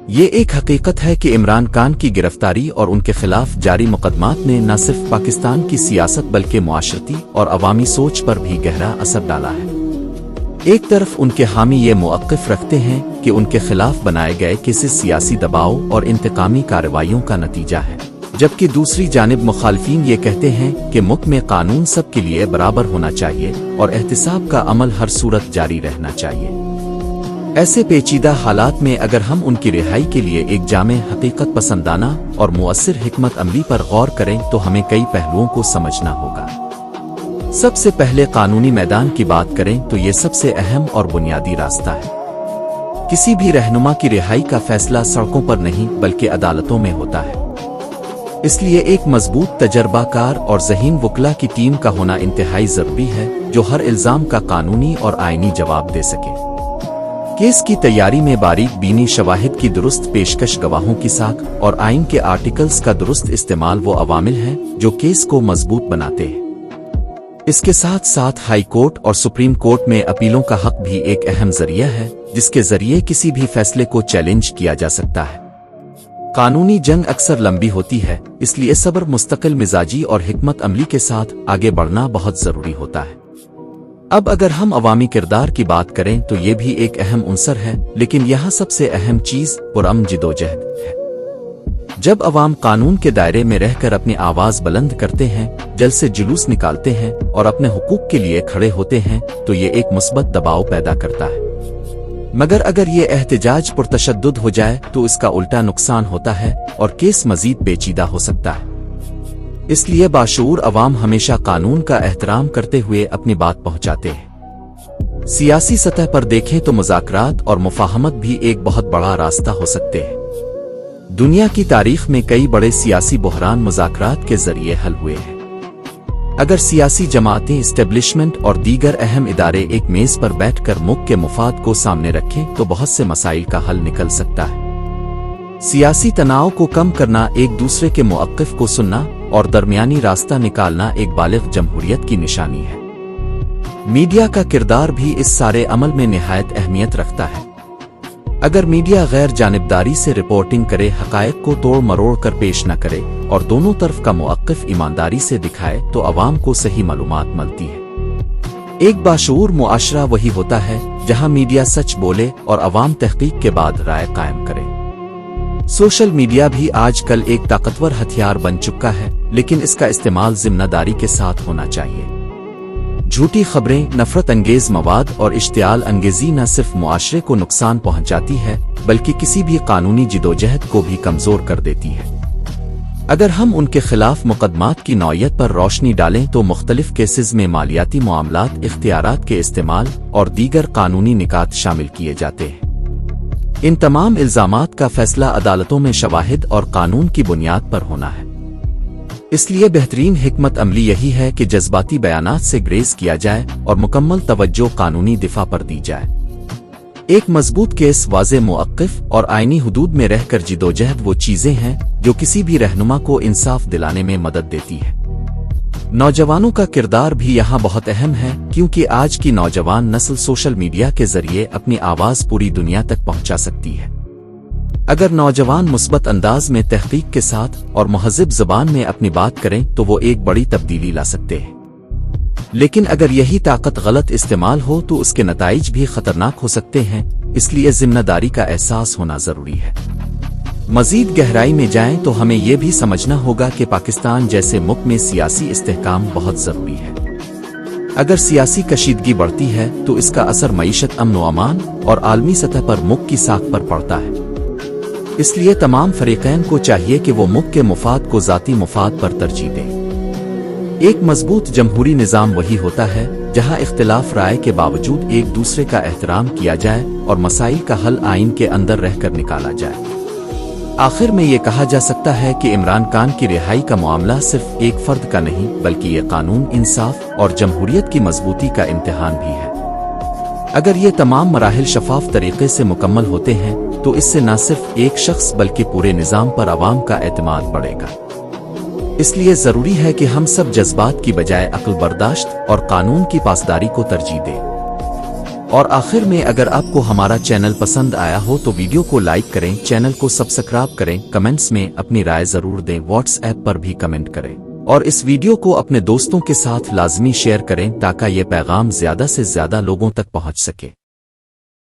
یہ ایک حقیقت ہے کہ عمران خان کی گرفتاری اور ان کے خلاف جاری مقدمات نے نہ صرف پاکستان کی سیاست بلکہ معاشرتی اور عوامی سوچ پر بھی گہرا اثر ڈالا ہے۔ ایک طرف ان کے حامی یہ موقف رکھتے ہیں کہ ان کے خلاف بنائے گئے کیسز سیاسی دباؤ اور انتقامی کارروائیوں کا نتیجہ ہے، جبکہ دوسری جانب مخالفین یہ کہتے ہیں کہ ملک میں قانون سب کے لیے برابر ہونا چاہیے اور احتساب کا عمل ہر صورت جاری رہنا چاہیے۔ ایسے پیچیدہ حالات میں اگر ہم ان کی رہائی کے لیے ایک جامع حقیقت پسندانہ اور مؤثر حکمت عملی پر غور کریں تو ہمیں کئی پہلوؤں کو سمجھنا ہوگا۔ سب سے پہلے قانونی میدان کی بات کریں تو یہ سب سے اہم اور بنیادی راستہ ہے۔ کسی بھی رہنما کی رہائی کا فیصلہ سڑکوں پر نہیں بلکہ عدالتوں میں ہوتا ہے۔ اس لیے ایک مضبوط تجربہ کار اور ذہین وکلا کی ٹیم کا ہونا انتہائی ضروری ہے جو ہر الزام کا قانونی اور آئینی جواب دے سکے۔ کیس کی تیاری میں باریک بینی شواہد کی درست پیشکش، گواہوں کی ساکھ اور آئین کے آرٹیکلز کا درست استعمال وہ عوامل ہیں جو کیس کو مضبوط بناتے ہیں۔ اس کے ساتھ ساتھ ہائی کورٹ اور سپریم کورٹ میں اپیلوں کا حق بھی ایک اہم ذریعہ ہے جس کے ذریعے کسی بھی فیصلے کو چیلنج کیا جا سکتا ہے۔ قانونی جنگ اکثر لمبی ہوتی ہے، اس لیے صبر، مستقل مزاجی اور حکمت عملی کے ساتھ آگے بڑھنا بہت ضروری ہوتا ہے۔ اب اگر ہم عوامی کردار کی بات کریں تو یہ بھی ایک اہم عنصر ہے، لیکن یہاں سب سے اہم چیز پرامن جدوجہد ہے۔ جب عوام قانون کے دائرے میں رہ کر اپنی آواز بلند کرتے ہیں، جلسے جلوس نکالتے ہیں اور اپنے حقوق کے لیے کھڑے ہوتے ہیں تو یہ ایک مثبت دباؤ پیدا کرتا ہے۔ مگر اگر یہ احتجاج پرتشدد ہو جائے تو اس کا الٹا نقصان ہوتا ہے اور کیس مزید پیچیدہ ہو سکتا ہے۔ اس لیے باشعور عوام ہمیشہ قانون کا احترام کرتے ہوئے اپنی بات پہنچاتے ہیں۔ سیاسی سطح پر دیکھیں تو مذاکرات اور مفاہمت بھی ایک بہت بڑا راستہ ہو سکتے ہیں۔ دنیا کی تاریخ میں کئی بڑے سیاسی بحران مذاکرات کے ذریعے حل ہوئے ہیں۔ اگر سیاسی جماعتیں، اسٹیبلشمنٹ اور دیگر اہم ادارے ایک میز پر بیٹھ کر ملک کے مفاد کو سامنے رکھیں تو بہت سے مسائل کا حل نکل سکتا ہے۔ سیاسی تناؤ کو کم کرنا، ایک دوسرے کے موقف کو سننا اور درمیانی راستہ نکالنا ایک بالغ جمہوریت کی نشانی ہے۔ میڈیا کا کردار بھی اس سارے عمل میں نہایت اہمیت رکھتا ہے۔ اگر میڈیا غیر جانبداری سے رپورٹنگ کرے، حقائق کو توڑ مروڑ کر پیش نہ کرے اور دونوں طرف کا موقف ایمانداری سے دکھائے تو عوام کو صحیح معلومات ملتی ہے۔ ایک باشعور معاشرہ وہی ہوتا ہے جہاں میڈیا سچ بولے اور عوام تحقیق کے بعد رائے قائم کرے۔ سوشل میڈیا بھی آج کل ایک طاقتور ہتھیار بن چکا ہے، لیکن اس کا استعمال ذمہ داری کے ساتھ ہونا چاہیے۔ جھوٹی خبریں، نفرت انگیز مواد اور اشتعال انگیزی نہ صرف معاشرے کو نقصان پہنچاتی ہے بلکہ کسی بھی قانونی جدوجہد کو بھی کمزور کر دیتی ہے۔ اگر ہم ان کے خلاف مقدمات کی نوعیت پر روشنی ڈالیں تو مختلف کیسز میں مالیاتی معاملات، اختیارات کے استعمال اور دیگر قانونی نکات شامل کیے جاتے ہیں۔ ان تمام الزامات کا فیصلہ عدالتوں میں شواہد اور قانون کی بنیاد پر ہونا ہے۔ اس لیے بہترین حکمت عملی یہی ہے کہ جذباتی بیانات سے گریز کیا جائے اور مکمل توجہ قانونی دفاع پر دی جائے۔ ایک مضبوط کیس، واضح موقف اور آئینی حدود میں رہ کر جدوجہد وہ چیزیں ہیں جو کسی بھی رہنما کو انصاف دلانے میں مدد دیتی ہے۔ نوجوانوں کا کردار بھی یہاں بہت اہم ہے، کیونکہ آج کی نوجوان نسل سوشل میڈیا کے ذریعے اپنی آواز پوری دنیا تک پہنچا سکتی ہے۔ اگر نوجوان مثبت انداز میں، تحقیق کے ساتھ اور مہذب زبان میں اپنی بات کریں تو وہ ایک بڑی تبدیلی لا سکتے ہیں۔ لیکن اگر یہی طاقت غلط استعمال ہو تو اس کے نتائج بھی خطرناک ہو سکتے ہیں، اس لیے ذمہ داری کا احساس ہونا ضروری ہے۔ مزید گہرائی میں جائیں تو ہمیں یہ بھی سمجھنا ہوگا کہ پاکستان جیسے ملک میں سیاسی استحکام بہت ضروری ہے۔ اگر سیاسی کشیدگی بڑھتی ہے تو اس کا اثر معیشت، امن و امان اور عالمی سطح پر ملک کی ساکھ پر پڑتا ہے۔ اس لیے تمام فریقین کو چاہیے کہ وہ ملک کے مفاد کو ذاتی مفاد پر ترجیح دیں۔ ایک مضبوط جمہوری نظام وہی ہوتا ہے جہاں اختلاف رائے کے باوجود ایک دوسرے کا احترام کیا جائے اور مسائل کا حل آئین کے اندر رہ کر نکالا جائے۔ آخر میں یہ کہا جا سکتا ہے کہ عمران خان کی رہائی کا معاملہ صرف ایک فرد کا نہیں بلکہ یہ قانون، انصاف اور جمہوریت کی مضبوطی کا امتحان بھی ہے۔ اگر یہ تمام مراحل شفاف طریقے سے مکمل ہوتے ہیں تو اس سے نہ صرف ایک شخص بلکہ پورے نظام پر عوام کا اعتماد بڑھے گا۔ اس لیے ضروری ہے کہ ہم سب جذبات کی بجائے عقل، برداشت اور قانون کی پاسداری کو ترجیح دیں۔ اور آخر میں اگر آپ کو ہمارا چینل پسند آیا ہو تو ویڈیو کو لائک کریں، چینل کو سبسکرائب کریں، کمنٹس میں اپنی رائے ضرور دیں، واٹس ایپ پر بھی کمنٹ کریں اور اس ویڈیو کو اپنے دوستوں کے ساتھ لازمی شیئر کریں تاکہ یہ پیغام زیادہ سے زیادہ لوگوں تک پہنچ سکے۔